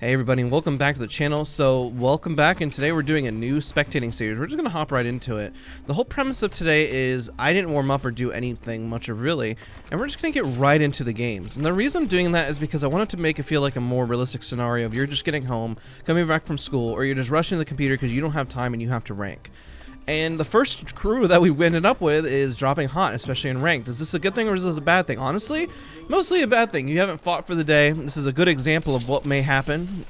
Hey everybody, and welcome back to the channel. So welcome back, and today we're doing a new spectating series. We're just going to hop right into it. The whole premise of today is I didn't warm up or do anything much of really, and we're just going to get right into the games. And the reason I'm doing that is because I wanted to make it feel like a more realistic scenario of you're just getting home, coming back from school, or you're just rushing to the computer because you don't have time and you have to rank. And the first crew that we ended up with is dropping hot, especially in ranked. Is this a good thing or is this a bad thing? Honestly, mostly a bad thing. You haven't fought for the day. This is a good example of what may happen.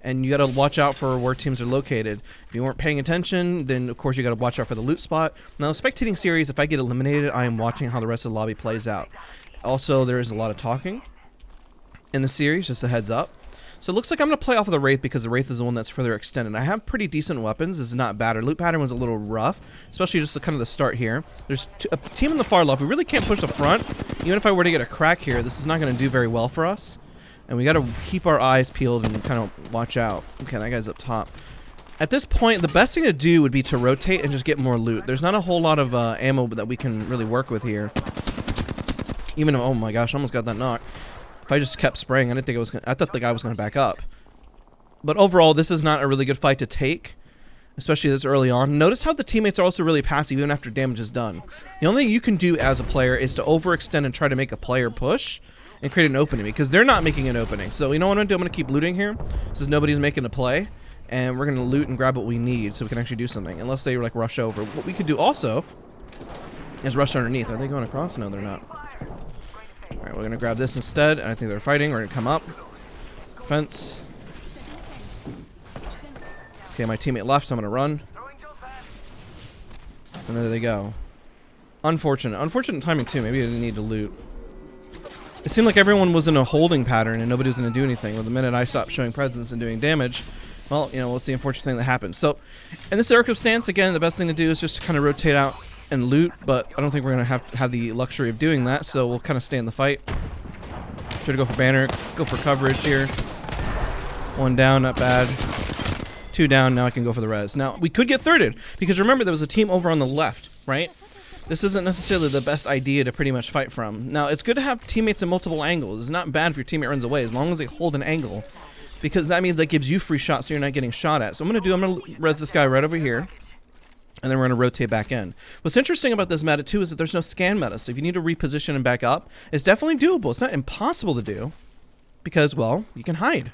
And you gotta watch out for where teams are located. If you weren't paying attention, then of course you gotta watch out for the loot spot. Now the spectating series, if I get eliminated, I am watching how the rest of the lobby plays out. Also, there is a lot of talking in the series, just a heads up. So it looks like I'm going to play off of the Wraith because the Wraith is the one that's further extended. I have pretty decent weapons. This is not bad. Our loot pattern was a little rough, especially just kind of the start here. There's a team on the far left. We really can't push the front. Even if I were to get a crack here, this is not going to do very well for us. And we got to keep our eyes peeled and kind of watch out. Okay, that guy's up top. At this point, the best thing to do would be to rotate and just get more loot. There's not a whole lot of ammo that we can really work with here. Even though, oh my gosh, I almost got that knock. If I just kept spraying, I thought the guy was going to back up. But overall, this is not a really good fight to take, especially this early on. Notice how the teammates are also really passive even after damage is done. The only thing you can do as a player is to overextend and try to make a player push and create an opening, because they're not making an opening. So you know what I'm going to do? I'm going to keep looting here since nobody's making a play, and we're going to loot and grab what we need so we can actually do something, unless they like rush over. What we could do also is rush underneath. Are they going across? No, they're not. Alright, we're gonna grab this instead, and I think they're fighting. We're gonna come up. Fence. Okay, my teammate left, so I'm gonna run. And there they go. Unfortunate. Unfortunate timing too. Maybe I didn't need to loot. It seemed like everyone was in a holding pattern and nobody was gonna do anything. Well, the minute I stopped showing presence and doing damage, well, you know, what's the unfortunate thing that happened? So, in this circumstance, again, the best thing to do is just to kind of rotate out and loot, but I don't think we're gonna have the luxury of doing that, so we'll kind of stay in the fight. Try to go for banner, go for coverage here. One down, not bad. Two down, now I can go for the res. Now, we could get thirded, because remember there was a team over on the left, right? This isn't necessarily the best idea to pretty much fight from. Now, it's good to have teammates in multiple angles. It's not bad if your teammate runs away, as long as they hold an angle, because that means that gives you free shots so you're not getting shot at. So I'm gonna res this guy right over here. And then we're going to rotate back in. What's interesting about this meta, too, is that there's no scan meta. So if you need to reposition and back up, it's definitely doable. It's not impossible to do because, well, you can hide.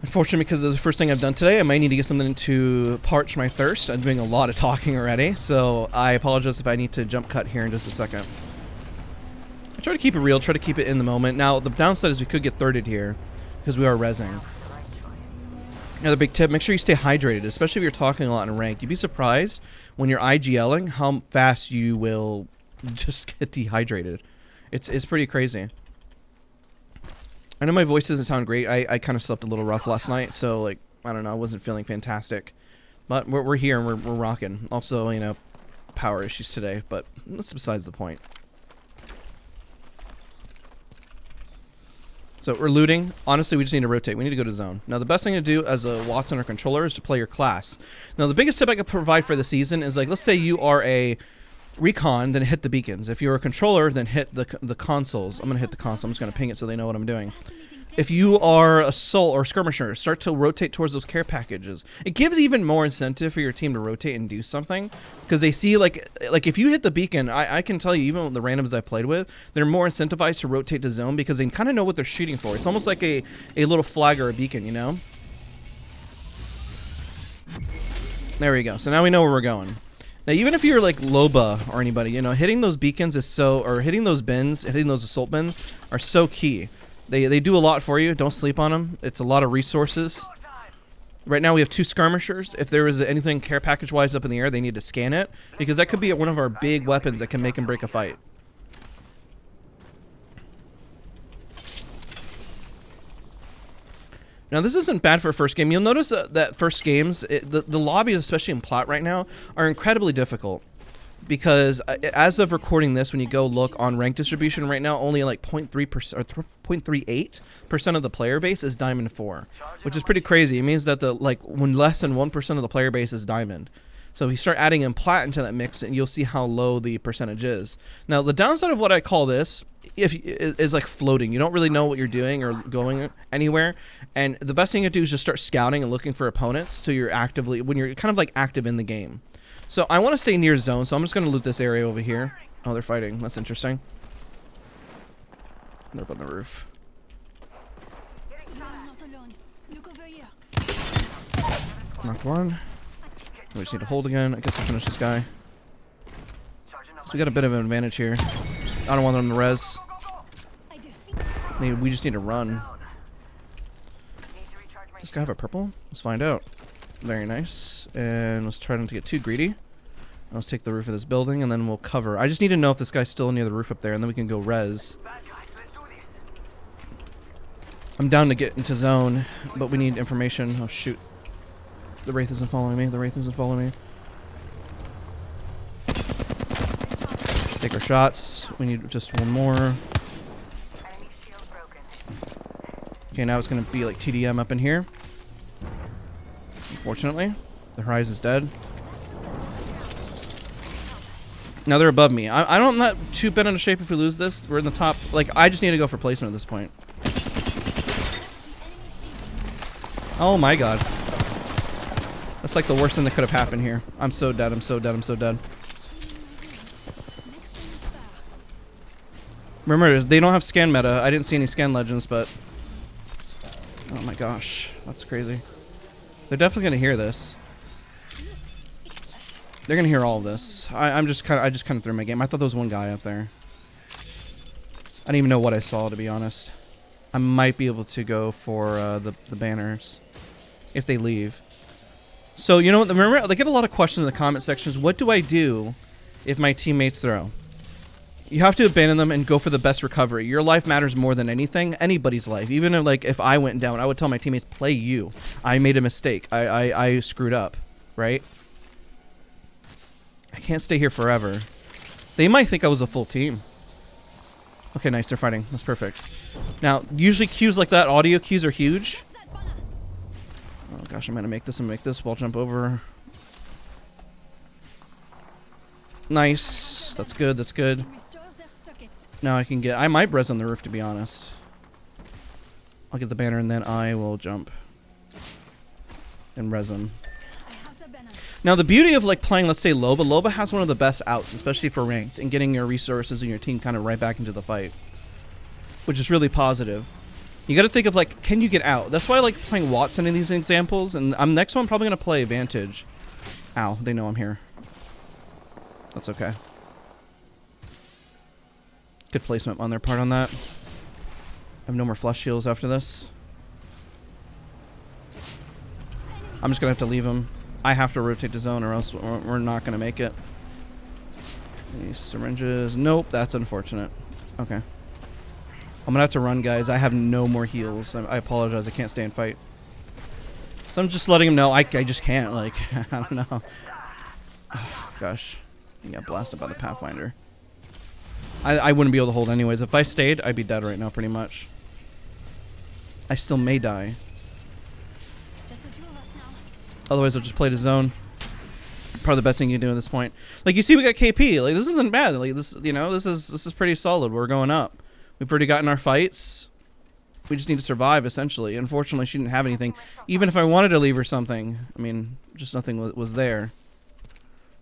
Unfortunately, because it's the first thing I've done today, I might need to get something to parch my thirst. I'm doing a lot of talking already, so I apologize if I need to jump cut here in just a second. I try to keep it real, try to keep it in the moment. Now, the downside is we could get thirded here because we are rezzing. Another big tip, make sure you stay hydrated, especially if you're talking a lot in rank. You'd be surprised when you're IGLing how fast you will just get dehydrated. It's pretty crazy. I know my voice doesn't sound great. I kind of slept a little rough last night, so like, I don't know, I wasn't feeling fantastic. But we're here and we're rocking. Also, you know, power issues today, but that's besides the point. So we're looting. Honestly, we just need to rotate. We need to go to zone. Now, the best thing to do as a Watson or controller is to play your class. Now, the biggest tip I could provide for the season is, like, let's say you are a recon, then hit the beacons. If you're a controller, then hit the consoles. I'm going to hit the console. I'm just going to ping it so they know what I'm doing. If you are a soul or skirmisher, start to rotate towards those care packages. It gives even more incentive for your team to rotate and do something, because they see like if you hit the beacon, I can tell you, even with the randoms I played with, they're more incentivized to rotate to zone because they kind of know what they're shooting for. It's almost like a little flag or a beacon, you know? There we go. So now we know where we're going. Now, even if you're like Loba or anybody, you know, hitting those beacons is or hitting those bins, hitting those assault bins are so key. They do a lot for you. Don't sleep on them. It's a lot of resources. Right now we have two skirmishers. If there is anything care package wise up in the air, they need to scan it, because that could be one of our big weapons that can make and break a fight. Now, this isn't bad for a first game. You'll notice that first games, the lobbies, especially in Plot right now, are incredibly difficult. Because as of recording this, when you go look on rank distribution right now, only like 0.3% or 0.38% of the player base is Diamond 4, which is pretty crazy. It means that when less than 1% of the player base is Diamond. So if you start adding in plat into that mix, and you'll see how low the percentage is. Now, the downside of what I call this is like floating. You don't really know what you're doing or going anywhere. And the best thing you can do is just start scouting and looking for opponents, so you're actively, when you're kind of like active in the game. So I want to stay near zone, so I'm just going to loot this area over here. Oh, they're fighting. That's interesting. They're up on the roof. Knocked one. We just need to hold again. I guess I'll finish this guy. So we got a bit of an advantage here. I don't want them to res. We just need to run. Does this guy have a purple? Let's find out. Very nice. And let's try not to get too greedy. Let's take the roof of this building and then we'll cover. I just need to know if this guy's still near the roof up there, and then we can go res. I'm down to get into zone, but we need information. Oh shoot. The Wraith isn't following me. The Wraith isn't following me. Take our shots. We need just one more. Okay, now it's going to be like TDM up in here. Unfortunately. The Horizon's dead. Now they're above me. I'm not too bent out of shape if we lose this. We're in the top. Like, I just need to go for placement at this point. Oh my god. That's like the worst thing that could have happened here. I'm so dead, I'm so dead, I'm so dead. Remember, they don't have scan meta. I didn't see any scan legends, but... Oh my gosh. That's crazy. They're definitely going to hear this. They're going to hear all of this. I just kind of threw my game. I thought there was one guy up there. I didn't even know what I saw, to be honest. I might be able to go for the banners. If they leave. So, you know what? Remember, I get a lot of questions in the comment sections. What do I do if my teammates throw? You have to abandon them and go for the best recovery. Your life matters more than anything. Anybody's life. Even if, like, if I went down, I would tell my teammates, play you. I made a mistake. I screwed up. Right? I can't stay here forever. They might think I was a full team. Okay, nice. They're fighting. That's perfect. Now, usually cues like that, audio cues are huge. Oh gosh, I'm gonna make this and make this. Wall jump over. Nice. That's good. That's good. Now I can get... I might res on the roof, to be honest. I'll get the banner and then I will jump. And res him. Now the beauty of like playing, let's say Loba. Loba has one of the best outs, especially for ranked, and getting your resources and your team kind of right back into the fight. Which is really positive. You got to think of like, can you get out? That's why I like playing Watson in these examples. And next one I'm probably going to play Vantage. Ow, they know I'm here. That's okay. Good placement on their part on that. I have no more flush heals after this. I'm just going to have to leave him. I have to rotate to zone or else we're not going to make it. These syringes. Nope, that's unfortunate. Okay. I'm gonna have to run, guys. I have no more heals. I apologize. I can't stay and fight. So I'm just letting him know I just can't. Like, I don't know. Oh, gosh. He got blasted by the Pathfinder. I wouldn't be able to hold anyways. If I stayed, I'd be dead right now, pretty much. I still may die. Otherwise, I'll just play the zone. Probably the best thing you can do at this point. Like, you see, we got KP. Like, this isn't bad. Like, this, you know, this is pretty solid. We're going up. We've already gotten our fights. We just need to survive, essentially. Unfortunately, she didn't have anything. Even if I wanted to leave her something, I mean, just nothing was there.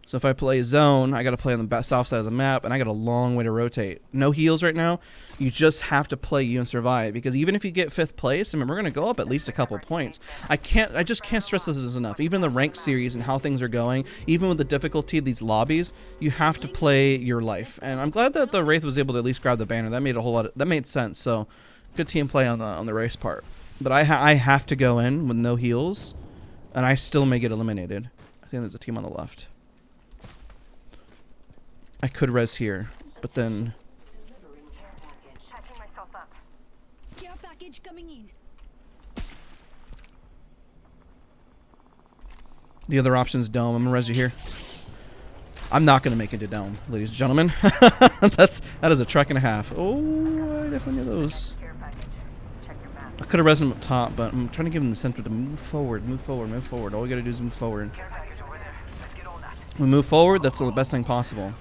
So if I play zone, I got to play on the south side of the map, and I got a long way to rotate. No heals right now. You just have to play you and survive, because even if you get 5th place, I mean, we're going to go up at least a couple points. I just can't stress this enough. Even the ranked series and how things are going, even with the difficulty of these lobbies, you have to play your life. And I'm glad that the Wraith was able to at least grab the banner. That made a whole lot. That made sense. So good team play on the race part. But I have to go in with no heals, and I still may get eliminated. I think there's a team on the left. I could res here, but then... The other option is dome. I'm gonna res you here. I'm not gonna make it to dome, ladies and gentlemen. that is a trek and a half. Oh, I definitely knew those. I could have res him up top, but I'm trying to give him the center to move forward, move forward, move forward. All we gotta do is move forward. We move forward. That's the best thing possible.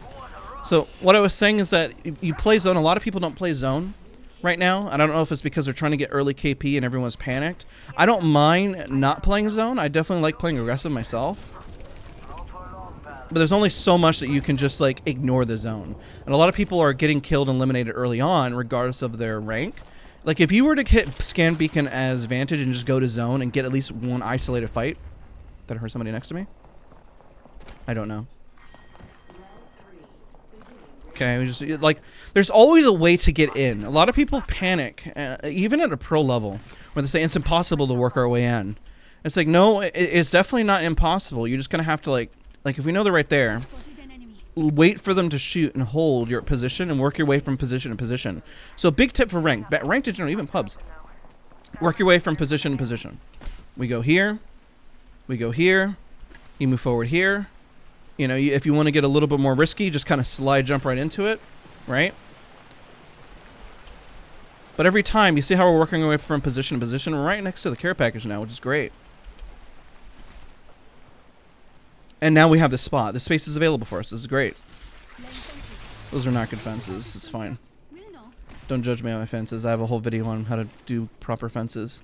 So what I was saying is that you play zone. A lot of people don't play zone right now. I don't know if it's because they're trying to get early KP and everyone's panicked. I don't mind not playing zone. I definitely like playing aggressive myself. But there's only so much that you can just like ignore the zone. And a lot of people are getting killed and eliminated early on regardless of their rank. Like if you were to hit scan beacon as vantage and just go to zone and get at least one isolated fight. Did I hear somebody next to me? I don't know. Okay, we just like there's always a way to get in. A lot of people panic, even at a pro level, where they say it's impossible to work our way in. It's like no, it's definitely not impossible. You're just gonna have to like if we know they're right there, wait for them to shoot and hold your position and work your way from position to position. So big tip for ranked in general, even pubs. Work your way from position to position. We go here, we go here, you move forward here. You know, if you want to get a little bit more risky, just kind of slide jump right into it, right? But every time, you see how we're working our way from position to position? We're right next to the care package now, which is great. And now we have this spot. This space is available for us. This is great. Those are not good fences. It's fine. Don't judge me on my fences. I have a whole video on how to do proper fences.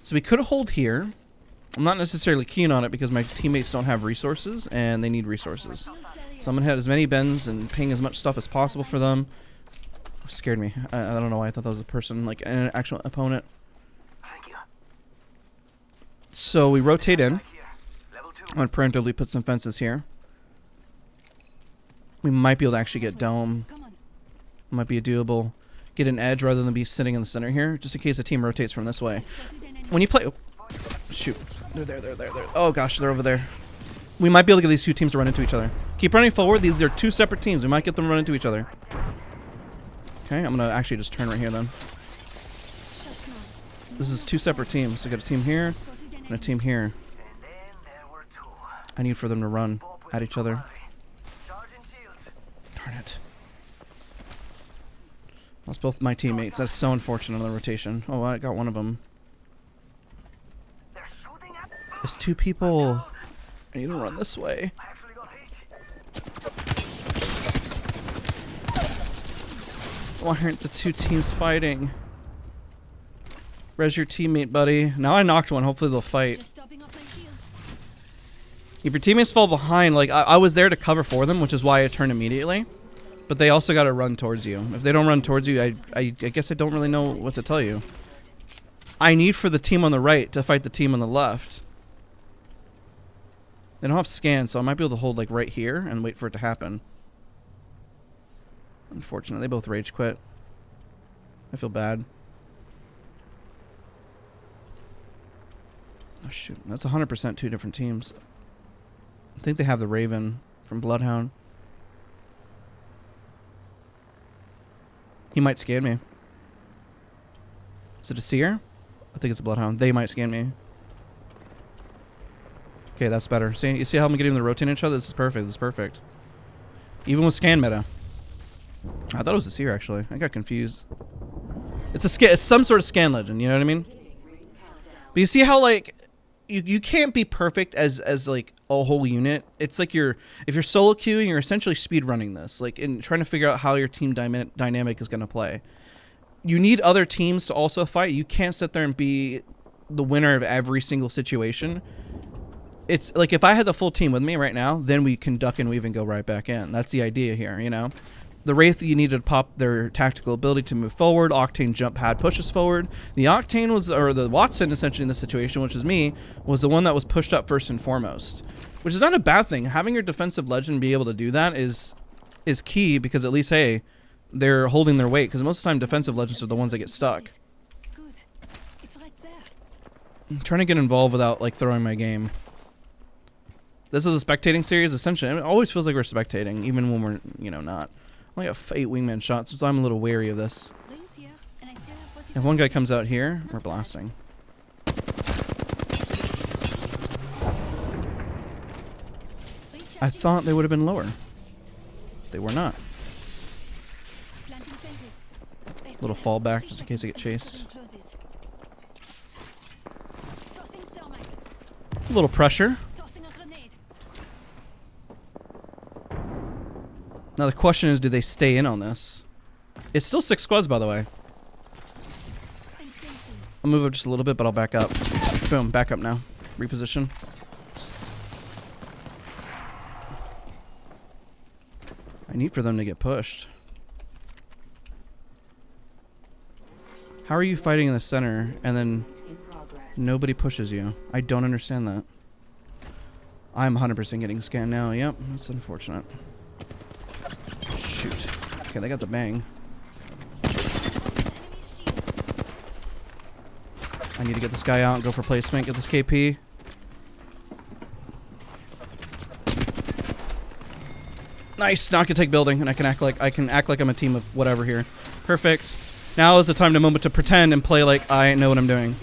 So we could hold here. I'm not necessarily keen on it because my teammates don't have resources and they need resources. So I'm going to hit as many bends and ping as much stuff as possible for them. It scared me. I don't know why I thought that was a person, like an actual opponent. So we rotate in. I'm going to preemptively put some fences here. We might be able to actually get dome. Might be a doable. Get an edge rather than be sitting in the center here, just in case the team rotates from this way. When you play... Oh, shoot. They're there. Oh gosh, they're over there. We might be able to get these two teams to run into each other. Keep running forward. These are two separate teams. We might get them to run into each other. Okay, I'm going to actually just turn right here then. This is two separate teams. So we got a team here and a team here. I need for them to run at each other. Darn it. That's both my teammates. That's so unfortunate on the rotation. Oh, I got one of them. There's two people. I need to run this way. Why aren't the two teams fighting? Res your teammate, buddy. Now I knocked one. Hopefully they'll fight. If your teammates fall behind, like I was there to cover for them, which is why I turned immediately. But they also got to run towards you. If they don't run towards you, I guess I don't really know what to tell you. I need for the team on the right to fight the team on the left. They don't have scan, so I might be able to hold like right here and wait for it to happen. Unfortunately, they both rage quit. I feel bad. Oh shoot, that's 100% two different teams. I think they have the Raven from Bloodhound. He might scan me. Is it a Seer? I think it's a Bloodhound. They might scan me. Okay, that's better. See, you see how I'm getting them to rotate each other? This is perfect. This is perfect. Even with scan meta. I thought it was a Seer actually. I got confused. It's a scan. It's some sort of scan legend. You know what I mean? But you see how like you can't be perfect as like a whole unit. It's like if you're solo queuing, you're essentially speed running this, like in trying to figure out how your team dynamic is going to play. You need other teams to also fight. You can't sit there and be the winner of every single situation. It's like if I had the full team with me right now, then we can duck and weave and go right back in. That's the idea here, you know. The Wraith, you needed to pop their tactical ability to move forward. Octane jump pad pushes forward. The Octane was, or the Watson essentially in this situation, which is me, was the one that was pushed up first and foremost. Which is not a bad thing. Having your defensive legend be able to do that is key because at least, hey, they're holding their weight. Because most of the time defensive legends are the ones that get stuck. I'm trying to get involved without like throwing my game. This is a spectating series essentially. It always feels like we're spectating, even when we're, you know, not. I only got 8 wingman shots, so I'm a little wary of this. If one guy comes out here, we're blasting. I thought they would have been lower. They were not. Little fallback just in case I get chased. A little pressure. Now the question is, do they stay in on this? It's still 6 squads, by the way. I'll move up just a little bit, but I'll back up. Boom, back up now. Reposition. I need for them to get pushed. How are you fighting in the center and then nobody pushes you? I don't understand that. I'm 100% getting scanned now. Yep, that's unfortunate. Shoot. Okay, they got the bang. I need to get this guy out and go for placement. Get this KP. Nice. Now I can take building, and I can act like I'm a team of whatever here. Perfect. Now is the time to moment to pretend and play like I know what I'm doing.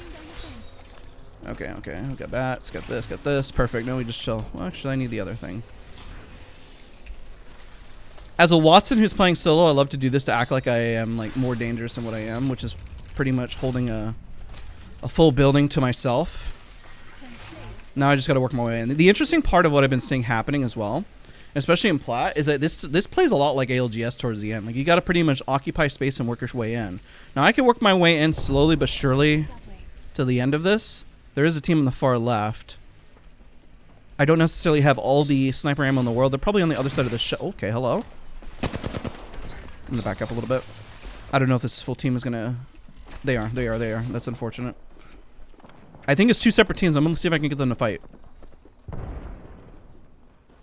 Okay, okay. We got bats. Got this. Got this. Perfect. No, we just chill. Well, actually, I need the other thing. As a Watson who's playing solo, I love to do this to act like I am like more dangerous than what I am, which is pretty much holding a full building to myself. Now I just got to work my way in. The interesting part of what I've been seeing happening as well, especially in Plat, is that this plays a lot like ALGS towards the end. Like, you got to pretty much occupy space and work your way in. Now I can work my way in slowly but surely to the end of this. There is a team on the far left. I don't necessarily have all the sniper ammo in the world. They're probably on the other side of the shell. Okay, hello. I'm gonna back up a little bit. I don't know if this full team is gonna... They are. That's unfortunate. I think it's 2 separate teams. I'm gonna see if I can get them to fight.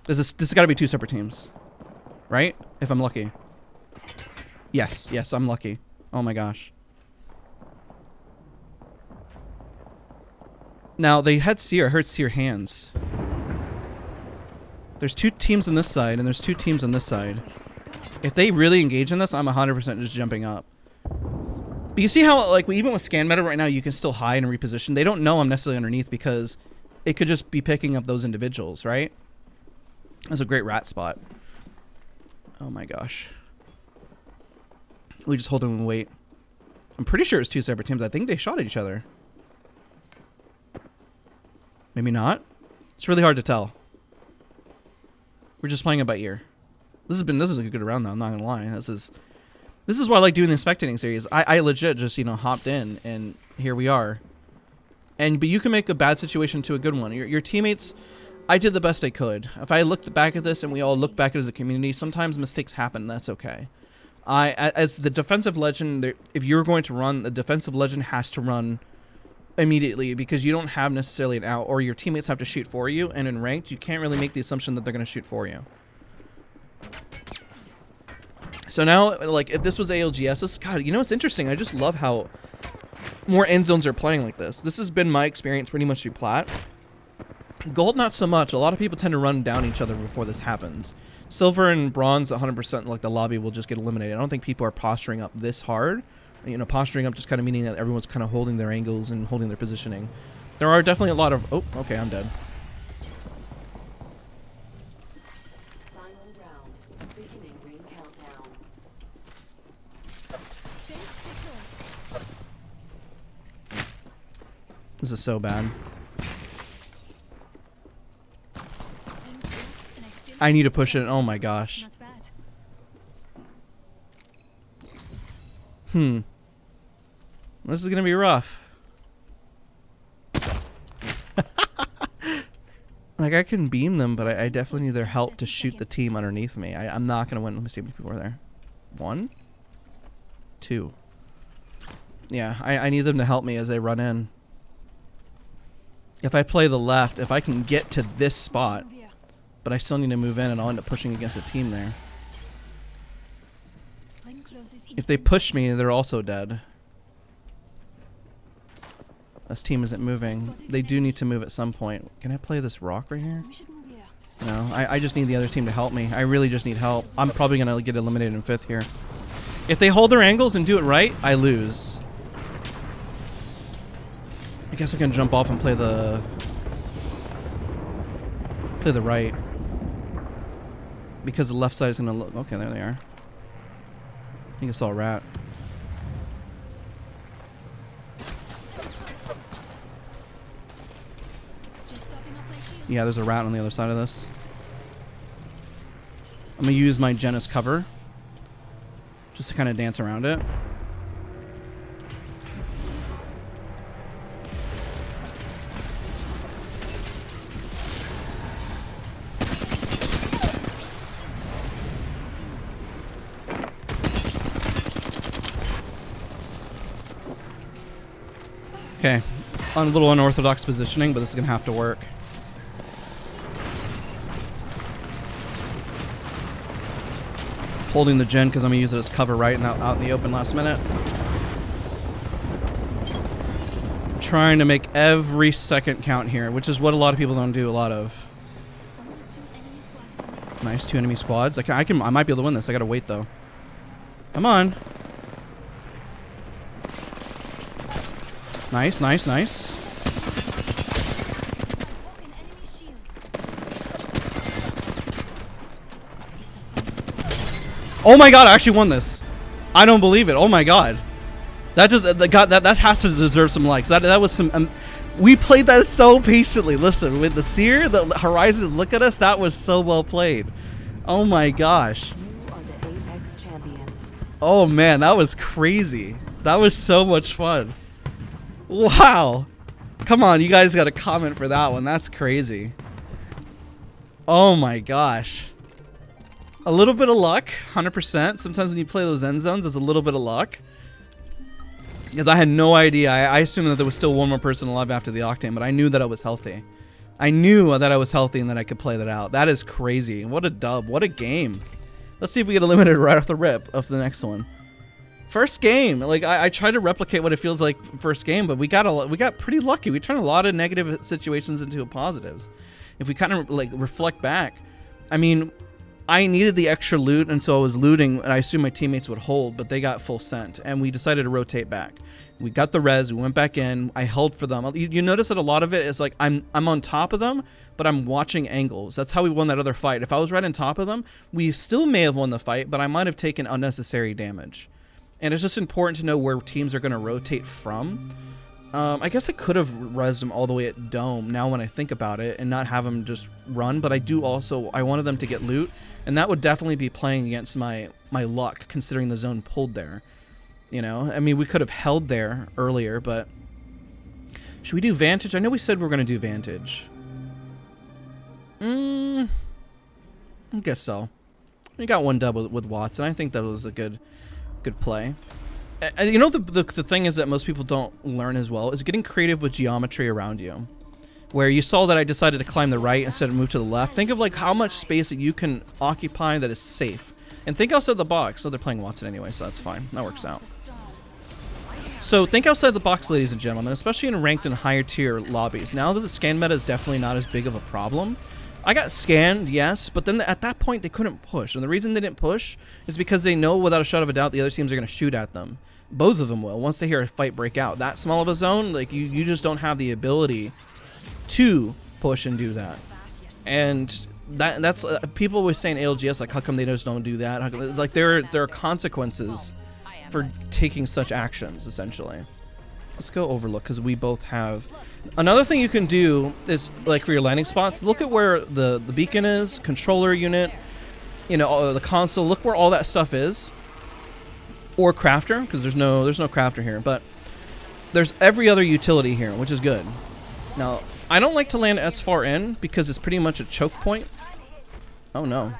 This has got to be 2 separate teams, right? If I'm lucky. Yes, I'm lucky. Oh my gosh. Now they had Seer. I heard Seer hands. There's 2 teams on this side, and there's 2 teams on this side. If they really engage in this, I'm 100% just jumping up. But you see how, like, even with scan meta right now, you can still hide and reposition. They don't know I'm necessarily underneath because it could just be picking up those individuals, right? That's a great rat spot. Oh my gosh. We just hold them and wait. I'm pretty sure it's 2 separate teams. I think they shot at each other. Maybe not. It's really hard to tell. We're just playing it by ear. This is a good round though, I'm not gonna lie. This is why I like doing the spectating series. I legit just, you know, hopped in and here we are. But you can make a bad situation to a good one. Your teammates, I did the best I could. If I looked back at this and we all look back at it as a community, sometimes mistakes happen, that's okay. As the defensive legend, if you're going to run, the defensive legend has to run immediately because you don't have necessarily an out, or your teammates have to shoot for you, and in ranked, you can't really make the assumption that they're going to shoot for you. So now, like, if this was ALGS, God, you know, it's interesting. I just love how more end zones are playing like this. This has been my experience pretty much through Plat. Gold, not so much. A lot of people tend to run down each other before this happens. Silver and bronze, 100%, like, the lobby will just get eliminated. I don't think people are posturing up this hard. You know, posturing up just kind of meaning that everyone's kind of holding their angles and holding their positioning. There are definitely a lot of... Oh, okay, I'm dead. This is so bad. I need to push it. Oh my gosh. This is gonna be rough. Like, I can beam them, but I definitely need their help to shoot the team underneath me. I'm not gonna win. Let me see how many people are there. 1, 2. Yeah, I need them to help me as they run in. If I play the left, if I can get to this spot, but I still need to move in and I'll end up pushing against a team there. If they push me, they're also dead. This team isn't moving. They do need to move at some point. Can I play this rock right here? No, I just need the other team to help me. I really just need help. I'm probably going to get eliminated in 5th here. If they hold their angles and do it right, I lose. I guess I can jump off and play the right. Because the left side is going to look... Okay, there they are. I think I saw a rat. Yeah, there's a rat on the other side of this. I'm gonna use my gen as cover, just to kind of dance around it. Okay, on a little unorthodox positioning, but this is gonna have to work. Holding the gen because I'm gonna use it as cover right and out in the open last minute. Trying to make every second count here, which is what a lot of people don't do a lot of. Nice, 2 enemy squads. I might be able to win this. I gotta wait though. Come on. Nice, nice, nice. Oh my god, I actually won this. I don't believe it. Oh my god. That just that has to deserve some likes. That was some we played that so patiently. Listen, with the Seer, the Horizon, look at us. That was so well played. Oh my gosh. You are the Apex champions. Oh man, that was crazy. That was so much fun. Wow. Come on, you guys got a comment for that one. That's crazy. Oh my gosh. A little bit of luck, 100%. Sometimes when you play those end zones, there's a little bit of luck. Because I had no idea. I assumed that there was still one more person alive after the Octane, but I knew that I was healthy. I knew that I was healthy and that I could play that out. That is crazy. What a dub. What a game. Let's see if we get eliminated right off the rip of the next one. First game. Like, I tried to replicate what it feels like first game, but we got pretty lucky. We turned a lot of negative situations into positives. If we kind of, like, reflect back, I mean, I needed the extra loot, and so I was looting, and I assumed my teammates would hold, but they got full scent, and we decided to rotate back. We got the res, we went back in, I held for them. You notice that a lot of it is like, I'm on top of them, but I'm watching angles. That's how we won that other fight. If I was right on top of them, we still may have won the fight, but I might have taken unnecessary damage. And it's just important to know where teams are going to rotate from. I guess I could have rezzed them all the way at Dome now when I think about it and not have them just run, but I wanted them to get loot, and that would definitely be playing against my luck considering the zone pulled there. You know, I mean, we could have held there earlier, but should we do Vantage? I know we said we were going to do Vantage. I guess so. We got one dub with Watson. I think that was a good play. And you know, the thing is that most people don't learn as well is getting creative with geometry around you. Where you saw that I decided to climb the right instead of move to the left. Think of like how much space that you can occupy that is safe. And think outside the box. So they're playing Watson anyway, so that's fine. That works out. So think outside the box, ladies and gentlemen, especially in ranked and higher tier lobbies. Now that the scan meta is definitely not as big of a problem, I got scanned, yes, but then at that point they couldn't push. And the reason they didn't push is because they know without a shadow of a doubt the other teams are going to shoot at them. Both of them will, once they hear a fight break out. That small of a zone, like you just don't have the ability to push and do that. And that's people always saying ALGS, like how come they just don't do that? It's like there are consequences for taking such actions, essentially. Let's go Overlook because we both have. Another thing you can do is, like, for your landing spots, look at where the beacon is, controller unit, you know, the console. Look where all that stuff is, or crafter, because there's no crafter here, but there's every other utility here, which is good. Now, I don't like to land as far in because it's pretty much a choke point. Oh no.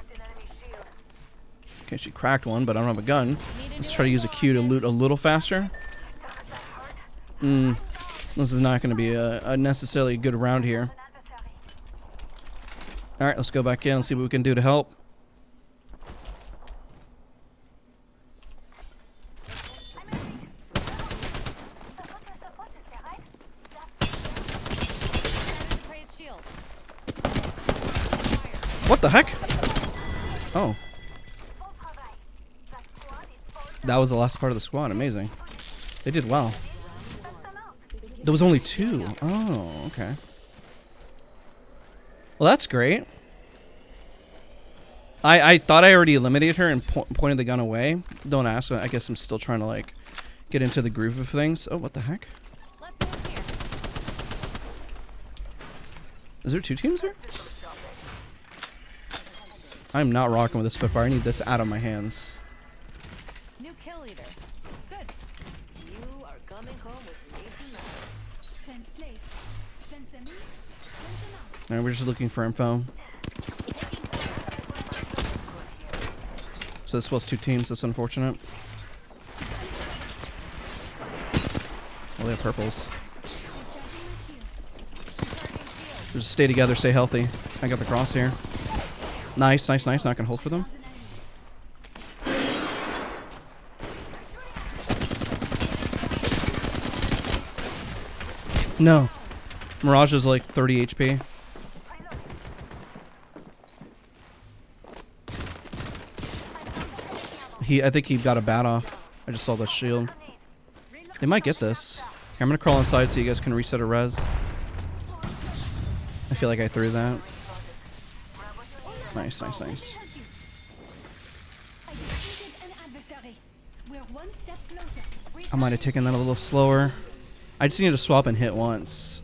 Okay, she cracked one, but I don't have a gun. Let's try to use a Q to loot a little faster. This is not going to be a necessarily good round here. Alright, let's go back in and see what we can do to help. What the heck? Oh. That was the last part of the squad. Amazing. They did well. There was only 2. Oh, okay. Well, that's great. I thought I already eliminated her and pointed the gun away. Don't ask. I guess I'm still trying to, like, get into the groove of things. Oh, what the heck? Is there 2 teams here? I'm not rocking with the Spitfire. I need this out of my hands. New kill leader. Good. You are coming home with me tonight. Fence place. Fence them in. Fence them out. Alright, we're just looking for info. So this was 2 teams. That's unfortunate. Oh, they have purples. Just stay together, stay healthy. I got the cross here. Nice, nice, nice. Not gonna hold for them. No. Mirage is like 30 HP. I think he got a bat off. I just saw the shield. They might get this. Here, I'm gonna crawl inside so you guys can reset a res. I feel like I threw that. Nice, nice, nice. I might have taken that a little slower. I just need to swap and hit once.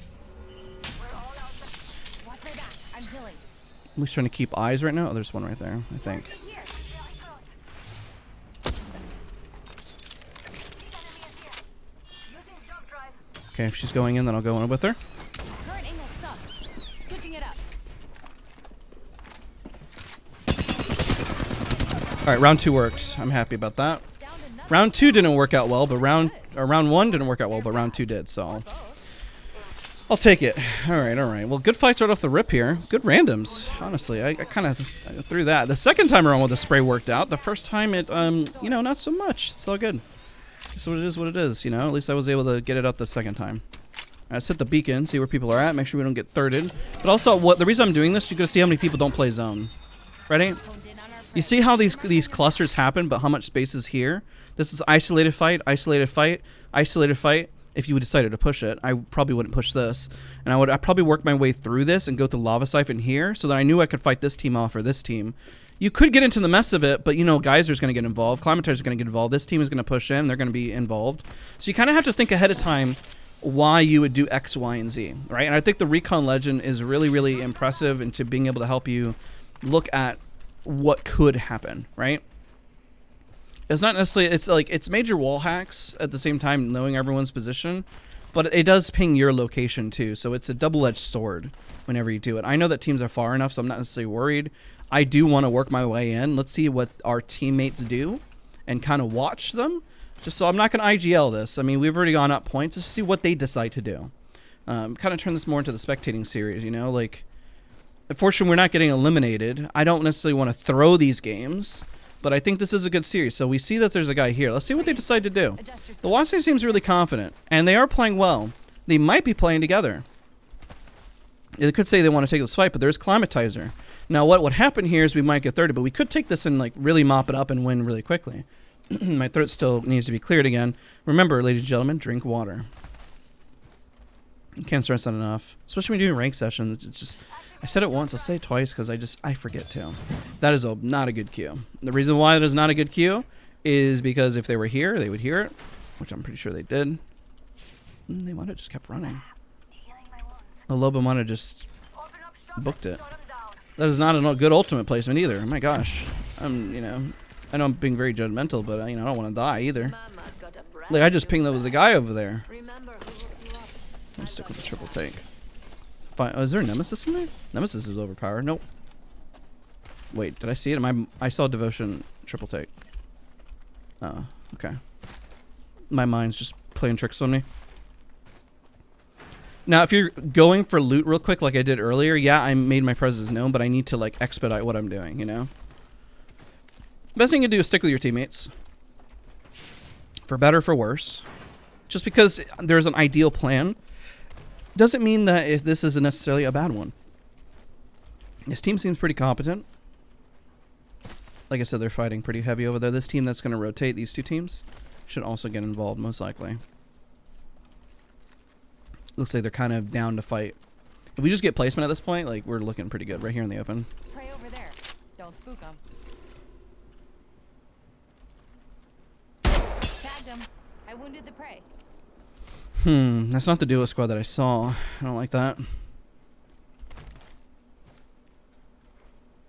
I'm just trying to keep eyes right now. Oh, there's one right there, I think. Okay, if she's going in, then I'll go in with her. Current angle sucks. Switching it up. All right, round 2 worked. I'm happy about that. Round 2 didn't work out well, but round 1 didn't work out well, but round 2 did. So I'll take it. All right, all right. Well, good fights right off the rip here. Good randoms, honestly. I kind of threw that. The second time around with the spray worked out. The first time it, you know, not so much. It's all good. So it is what it is, you know. At least I was able to get it out the second time. Let's hit the beacon, see where people are at, make sure we don't get thirded. But also, the reason I'm doing this, you're gonna see how many people don't play zone. Ready? You see how these clusters happen, but how much space is here? This is isolated fight, isolated fight, isolated fight. If you decided to push it, I probably wouldn't push this, and I'd probably work my way through this and go through lava siphon here, so that I knew I could fight this team off or this team. You could get into the mess of it, but you know, Geyser's going to get involved, Climatire's going to get involved, this team is going to push in, they're going to be involved. So you kind of have to think ahead of time why you would do X, Y, and Z, right? And I think the Recon Legend is really, really impressive into being able to help you look at what could happen, right? It's not necessarily, it's like, it's major wall hacks at the same time, knowing everyone's position, but it does ping your location too, so it's a double-edged sword whenever you do it. I know that teams are far enough, so I'm not necessarily worried. I do want to work my way in. Let's see what our teammates do and kind of watch them. Just so I'm not going to IGL this. I mean, we've already gone up points. Let's see what they decide to do. Kind of turn this more into the spectating series, you know? Like, unfortunately, we're not getting eliminated. I don't necessarily want to throw these games, but I think this is a good series. So we see that there's a guy here. Let's see what they decide to do. The Wase seems really confident, and they are playing well. They might be playing together. They could say they want to take this fight, but there's Climatizer. Now, what would happen here is we might get 30, but we could take this and like really mop it up and win really quickly. My throat still needs to be cleared again. Remember, ladies and gentlemen, drink water. You can't stress that enough, especially when you're doing rank sessions. It's just, I said it once, I'll say it twice because I forget to. That is not a good cue. The reason why it is not a good cue is because if they were here, they would hear it, which I'm pretty sure they did. They might have just kept running. The Loba might have just booked it. That is not a good ultimate placement either. Oh my gosh. You know, I know I'm being very judgmental, but you know, I don't want to die either. Like, I just pinged there was a guy over there. Let's stick with the triple take. Fine. Oh, is there a Nemesis in there? Nemesis is overpowered. Nope. Wait, did I see it? I saw Devotion triple take. Oh, okay. My mind's just playing tricks on me. Now, if you're going for loot real quick like I did earlier, yeah, I made my presence known, but I need to, like, expedite what I'm doing, you know? Best thing you can do is stick with your teammates. For better or for worse. Just because there's an ideal plan doesn't mean that if this isn't necessarily a bad one. This team seems pretty competent. Like I said, they're fighting pretty heavy over there. This team that's going to rotate, these two teams, should also get involved, most likely. Looks like they're kind of down to fight. If we just get placement at this point, like, we're looking pretty good right here in the open. Pray over there. Don't spook them. Tagged him. I wounded the prey. That's not the duo squad that I saw. I don't like that.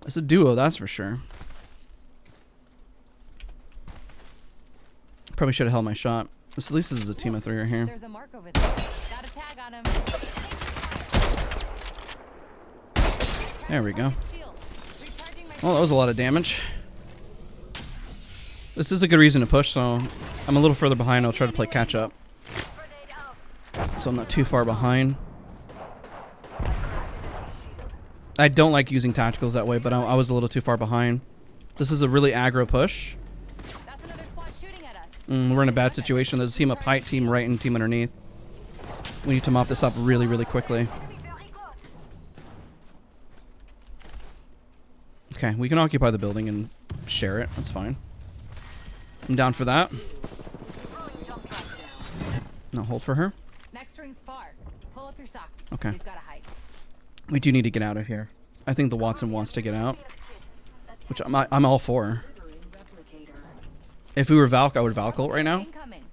It's a duo, that's for sure. Probably should have held my shot. At least this is a team of 3 right here. There's a mark over there. Got a tag on him. There we go. Shield. Recharging my Well, that was a lot of damage. This is a good reason to push, so I'm a little further behind. I'll try to play catch up, so I'm not too far behind. I don't like using tacticals that way, but I was a little too far behind. This is a really aggro push. That's another squad shooting at us. We're in a bad situation. There's a team up height, team right, and team underneath. We need to mop this up really, really quickly. Okay, we can occupy the building and share it. That's fine. I'm down for that. No, hold for her. Next ring's far. Pull up your socks. Okay. We've got to hike. We do need to get out of here. I think the Watson wants to get out, which I'm all for. If we were Valk, I would Valk ult right now. Incoming.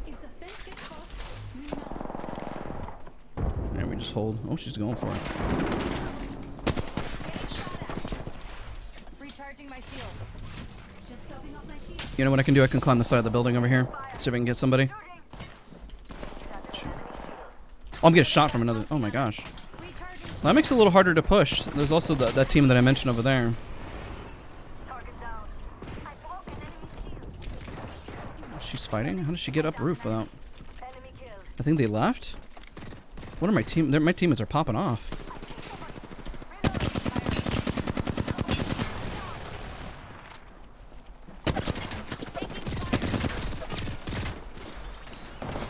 If the fence gets close, we know. And we just hold. Oh, she's going for it. Recharging my shield. Just topping off my shield. You know what I can do? I can climb the side of the building over here. See if I can get somebody. Oh, I'm getting shot from another. Oh my gosh. Recharging. That makes it a little harder to push. There's also that team that I mentioned over there. She's fighting? How did she get up roof without... I think they left? What are my team... My teammates are popping off.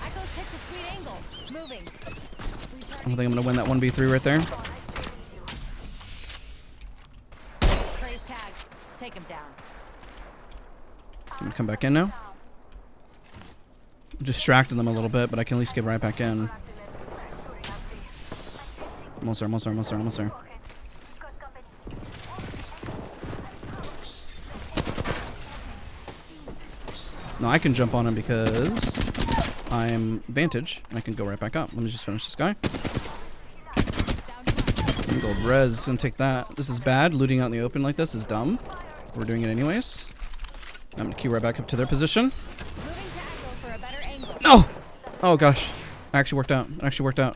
Echo's picked a sweet angle. Moving. I don't think I'm going to win that 1v3 right there. Praise tag. Take him down. I'm going to come back in now. I'm distracting them a little bit, but I can at least get right back in. Almost there, almost there, almost there, almost there. No, I can jump on him because I'm Vantage, and I can go right back up. Let me just finish this guy. Gold res, gonna take that. This is bad. Looting out in the open like this is dumb. We're doing it anyways. I'm gonna queue right back up to their position. Moving to Echo for a better angle. No! Oh gosh. It actually worked out. It actually worked out.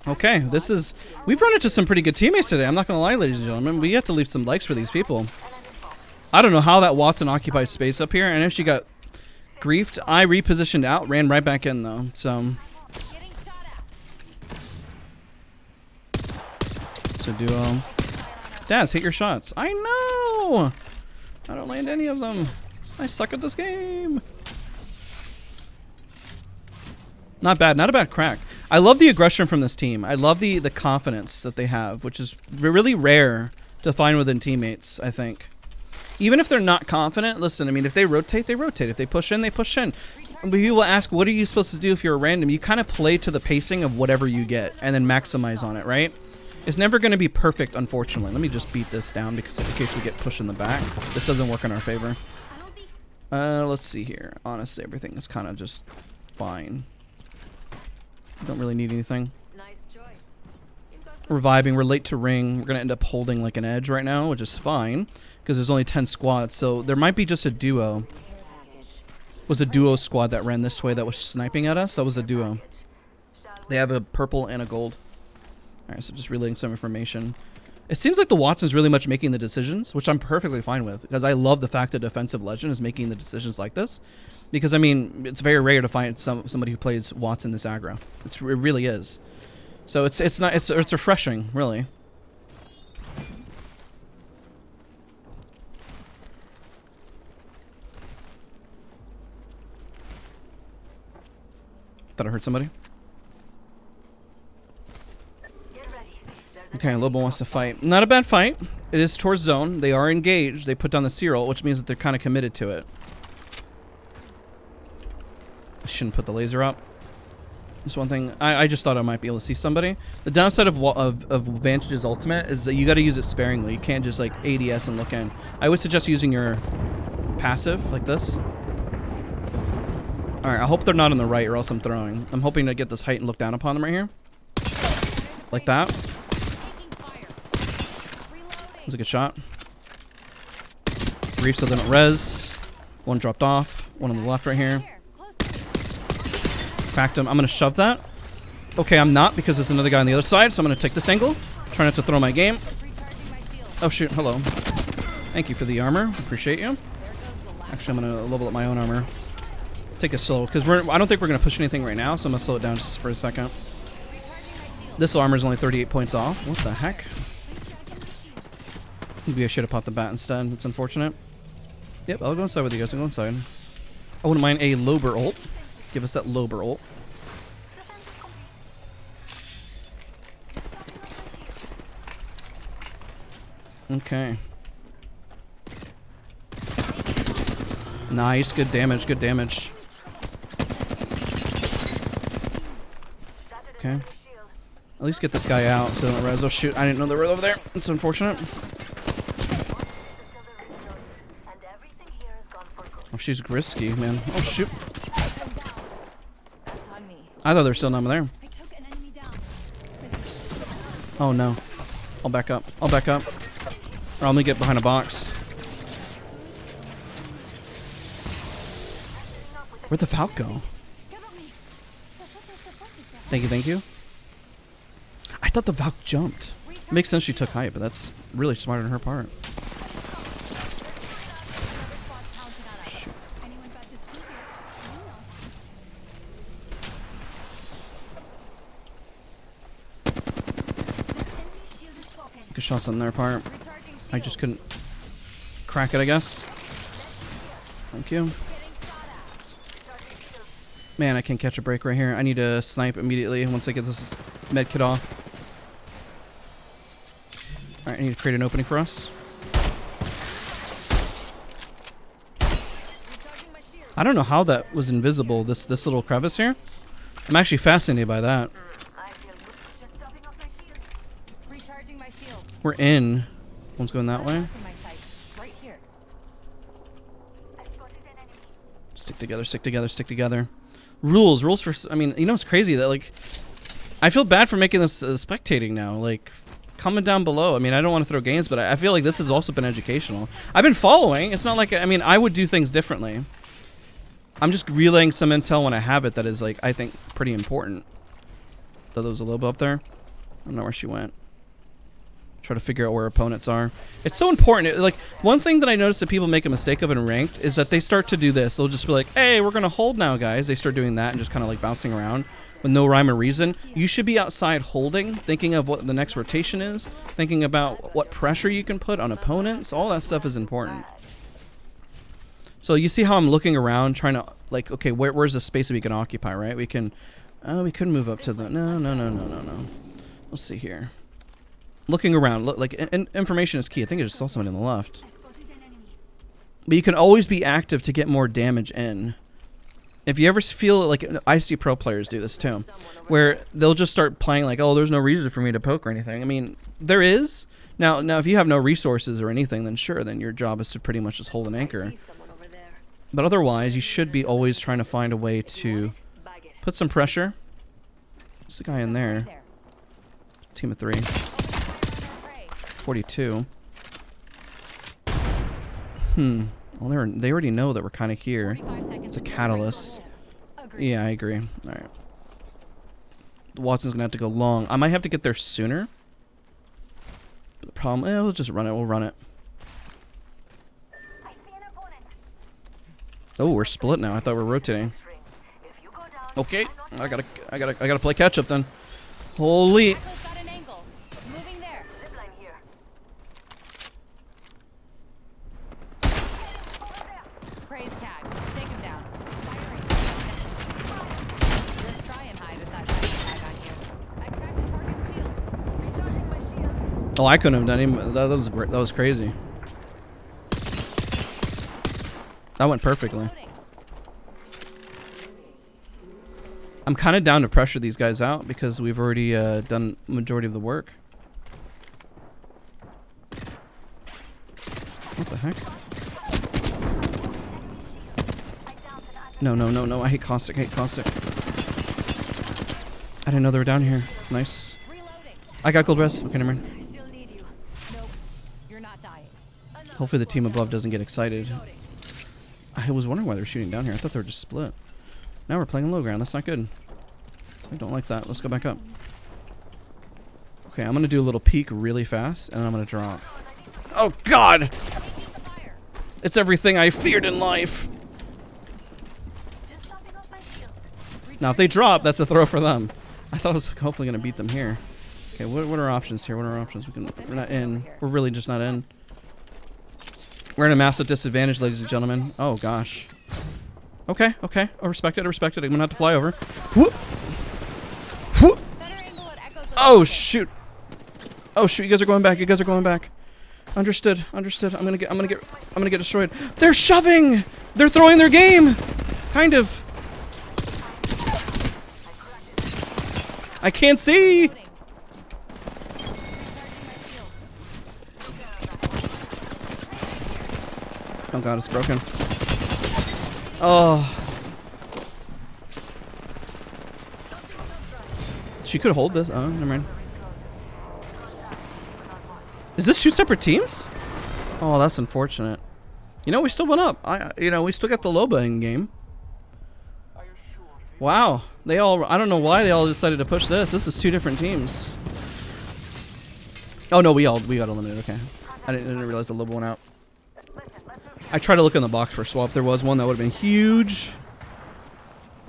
Okay, this is... We've run into some pretty good teammates today. I'm not gonna lie, ladies and gentlemen. We have to leave some likes for these people. I don't know how that Watson occupies space up here. I know she got griefed. I repositioned out, ran right back in though. So... Getting shot at. It's a duo. Daz, hit your shots. I know! I don't land any of them. I suck at this game. Not bad. Not a bad crack. I love the aggression from this team. I love the confidence that they have, which is really rare to find within teammates, I think. Even if they're not confident, listen, I mean, if they rotate, they rotate. If they push in, they push in. People ask, what are you supposed to do if you're a random? You kind of play to the pacing of whatever you get and then maximize on it, right? It's never going to be perfect, unfortunately. Let me just beat this down because in case we get pushed in the back, this doesn't work in our favor. Let's see here. Honestly, everything is kind of just fine. Don't really need anything. Nice choice. We're vibing. We're late to ring. We're going to end up holding like an edge right now, which is fine because there's only 10 squads. So there might be just a duo. It was a duo squad that ran this way that was sniping at us. That was a duo. They have a purple and a gold. All right, so just relaying some information. It seems like the Watson's really much making the decisions, which I'm perfectly fine with because I love the fact that Defensive Legend is making the decisions like this. Because, I mean, it's very rare to find somebody who plays Watson this aggro. It really is. So it's refreshing, really. Thought I heard somebody. Okay, Lobo wants to fight. Not a bad fight. It is towards zone. They are engaged. They put down the serial, which means that they're kind of committed to it. I shouldn't put the laser up. That's one thing. I just thought I might be able to see somebody. The downside of Vantage's ultimate is that you got to use it sparingly. You can't just like ADS and look in. I would suggest using your passive like this. Alright, I hope they're not on the right or else I'm throwing. I'm hoping to get this height and look down upon them right here. Like that. That's a good shot. Reef so they don't res. One dropped off. One on the left right here. Cracked him. I'm going to shove that. Okay, I'm not because there's another guy on the other side, so I'm going to take this angle. Try not to throw my game. Oh, shoot. Hello. Thank you for the armor. Appreciate you. Actually, I'm going to level up my own armor. Take it slow, because I don't think we're going to push anything right now, so I'm going to slow it down just for a second. This armor is only 38 points off. What the heck? Maybe I should have popped the bat instead. It's unfortunate. Yep, I'll go inside with you guys. I'll go inside. I wouldn't mind a Lober ult. Give us that Lober ult. Okay. Nice. Good damage. Good damage. Okay. At least get this guy out so they don't res. Oh shoot, I didn't know they were over there. It's unfortunate. Oh, she's risky, man. Oh shoot. I thought there was still none there. Oh no. I'll back up. I'll back up. Or I'm gonna get behind a box. Where'd the Falc go? Thank you, thank you. I thought the Valk jumped. Makes sense she took height, but that's really smart on her part. Shoot. Good shots on their part. I just couldn't crack it, I guess. Thank you. Man, I can't catch a break right here. I need to snipe immediately once I get this med kit off. Alright, I need to create an opening for us. I don't know how that was invisible, this little crevice here. I'm actually fascinated by that. We're in. One's going that way. Stick together, stick together, stick together. Rules for... I mean, you know, it's crazy that, like... I feel bad for making this spectating now. Like, comment down below. I mean, I don't want to throw games, but I feel like this has also been educational. I've been following. It's not like... I mean, I would do things differently. I'm just relaying some intel when I have it that is, like, I think pretty important. Though there was a Lobo up there. I don't know where she went. Try to figure out where opponents are. It's so important. Like, one thing that I noticed that people make a mistake of in ranked is that they start to do this. They'll just be like, hey, we're going to hold now, guys. They start doing that and just kind of like bouncing around with no rhyme or reason. You should be outside holding, thinking of what the next rotation is, thinking about what pressure you can put on opponents. All that stuff is important. So you see how I'm looking around trying to, like, okay, where's the space that we can occupy, right? We can, we could move up to the, no. Let's see here. Looking around, like, information is key. I think I just saw somebody on the left. But you can always be active to get more damage in. If you ever feel like, I see pro players do this too, where they'll just start playing like, oh, there's no reason for me to poke or anything. I mean, there is. Now, if you have no resources or anything, then sure, then your job is to pretty much just hold an anchor. But otherwise, you should be always trying to find a way to put some pressure. There's a guy in there. Team of 3. 42. Well, they already know that we're kind of here. It's a catalyst. Yeah, I agree. Alright. Watson's going to have to go long. I might have to get there sooner. But the problem... we'll just run it. We'll run it. Oh, we're split now. I thought we were rotating. Okay. I gotta play catch up then. Holy... Oh, I couldn't have done him. That was crazy. That went perfectly. I'm kind of down to pressure these guys out because we've already done majority of the work. What the heck? No, no, no, no. I hate caustic. I hate caustic. I didn't know they were down here. Nice. Reloading. I got gold res. Okay, never mind. I still need you. Nope. You're not dying. Hopefully the team above doesn't get excited. Reloading. I was wondering why they were shooting down here. I thought they were just split. Now we're playing low ground. That's not good. I don't like that. Let's go back up. Okay, I'm going to do a little peek really fast, and then I'm going to drop. Oh, God! It's everything I feared in life. Now, if they drop, that's a throw for them. I thought I was hopefully going to beat them here. Okay, what are options here? What are our options? We're not in. We're really just not in. We're in a massive disadvantage, ladies and gentlemen. Oh, gosh. Okay, okay. I respect it. I respect it. I'm going to have to fly over. Whoop. Whoop. Oh, shoot. Oh, shoot. You guys are going back. You guys are going back. Understood. Understood. I'm gonna get destroyed. They're shoving. They're throwing their game. Kind of. I can't see. Oh God, it's broken. Oh. She could hold this. Oh, never mind. Is this 2 separate teams? Oh, that's unfortunate. You know, we still went up. We still got the Loba in game. Wow. They all, I don't know why they all decided to push this. This is 2 different teams. Oh no, we got eliminated. Okay. I didn't realize the Loba went out. I tried to look in the box for a swap. There was one that would have been huge.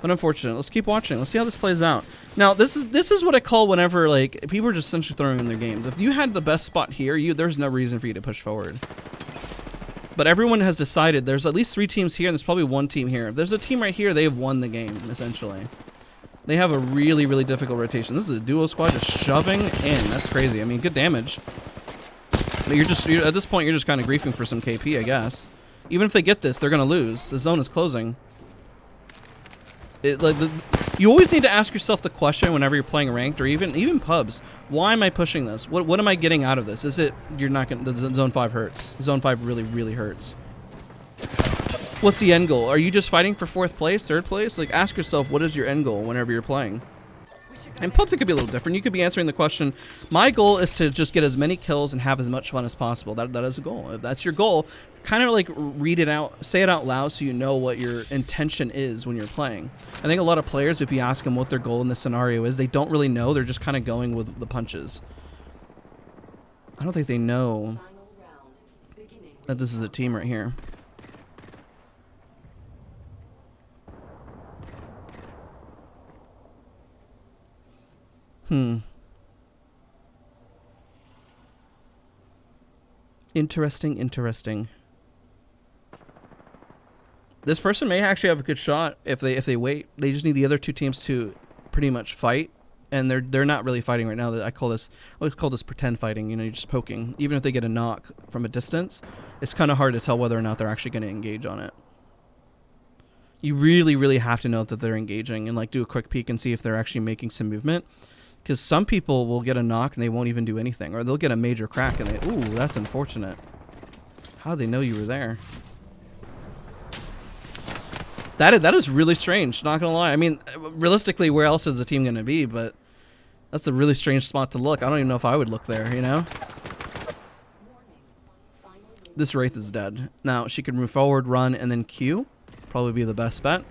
But unfortunate. Let's keep watching. Let's see how this plays out. Now, this is what I call whenever, like, people are just essentially throwing in their games. If you had the best spot here, there's no reason for you to push forward. But everyone has decided there's at least 3 teams here, and there's probably 1 team here. If there's a team right here, they have won the game, essentially. They have a really, really difficult rotation. This is a duo squad just shoving in. That's crazy. I mean, good damage. But at this point, you're just kind of griefing for some KP, I guess. Even if they get this, they're going to lose. The zone is closing. You always need to ask yourself the question whenever you're playing ranked or even pubs. Why am I pushing this? What am I getting out of this? Is it you're not going to zone 5 hurts. Zone 5 really, really hurts. What's the end goal? Are you just fighting for 4th place, 3rd place? Like, ask yourself, what is your end goal whenever you're playing? And pubs, it could be a little different. You could be answering the question, my goal is to just get as many kills and have as much fun as possible. That is a goal. If that's your goal, kind of like read it out, say it out loud so you know what your intention is when you're playing. I think a lot of players, if you ask them what their goal in this scenario is, they don't really know. They're just kind of going with the punches. I don't think they know that this is a team right here. Interesting, interesting. This person may actually have a good shot if they wait. They just need the other 2 teams to pretty much fight, and they're not really fighting right now. I always call this pretend fighting. You know, you're just poking. Even if they get a knock from a distance, it's kind of hard to tell whether or not they're actually going to engage on it. You really, really have to know that they're engaging and like do a quick peek and see if they're actually making some movement. Because some people will get a knock and they won't even do anything. Or they'll get a major crack and ooh, that's unfortunate. How do they know you were there? That is really strange, not going to lie. I mean, realistically, where else is the team going to be? But that's a really strange spot to look. I don't even know if I would look there, you know? This Wraith is dead. Now, she can move forward, run, and then Q. Probably be the best bet.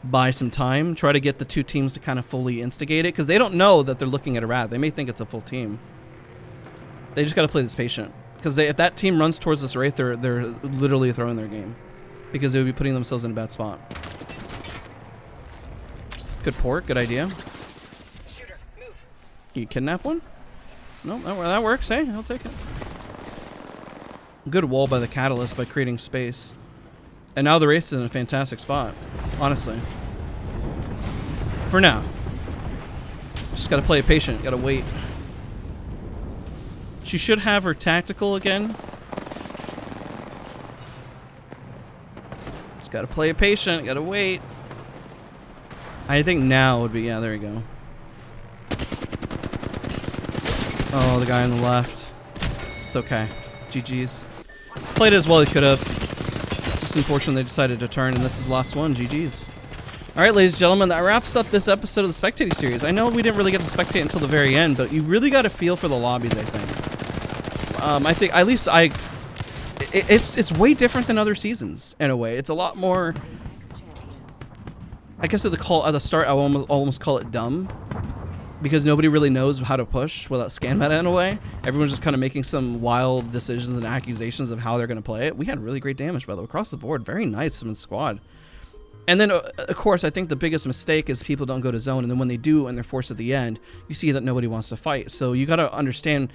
Buy some time, try to get the 2 teams to kind of fully instigate it, because they don't know that they're looking at a rat. They may think it's a full team. They just got to play this patient, because if that team runs towards this Wraith, they're literally throwing their game, because they would be putting themselves in a bad spot. Good port, good idea. Shooter, move. You kidnap one? No, that works. Hey, I'll take it. Good wall by the Catalyst by creating space. And now the Wraith's in a fantastic spot, honestly. For now. Just gotta play it patient, gotta wait. She should have her tactical again. Just gotta play it patient, gotta wait. I think now would be, yeah, there you go. Oh, the guy on the left. It's okay. GG's. Played as well he could have. just unfortunately they decided to turn, and this is the last one. GG's. All right, ladies and gentlemen, that wraps up this episode of the Spectating series. I know we didn't really get to spectate until the very end, but you really got a feel for the lobbies, I think. I think, at least it's way different than other seasons, in a way. It's a lot more, I guess at the start, I almost call it dumb, because nobody really knows how to push without scan meta in a way. Everyone's just kind of making some wild decisions and accusations of how they're going to play it. We had really great damage, by the way, across the board. Very nice from the squad. And then, of course, I think the biggest mistake is people don't go to zone, and then when they do and they're forced at the end, you see that nobody wants to fight. So you got to understand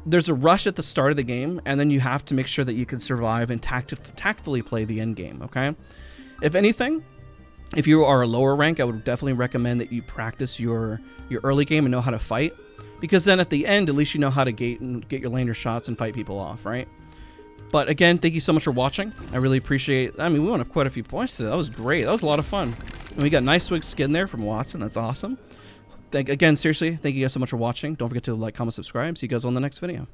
there's a rush at the start of the game, and then you have to make sure that you can survive and tactfully play the end game, okay? If anything, if you are a lower rank, I would definitely recommend that you practice your early game and know how to fight, because then at the end, at least you know how to get your laner shots and fight people off, right? But again, thank you so much for watching. I really appreciate it. I mean, we went up quite a few points today. That was great. That was a lot of fun. And we got nice swig skin there from Watson. That's awesome. Again, seriously, thank you guys so much for watching. Don't forget to like, comment, subscribe. See you guys on the next video.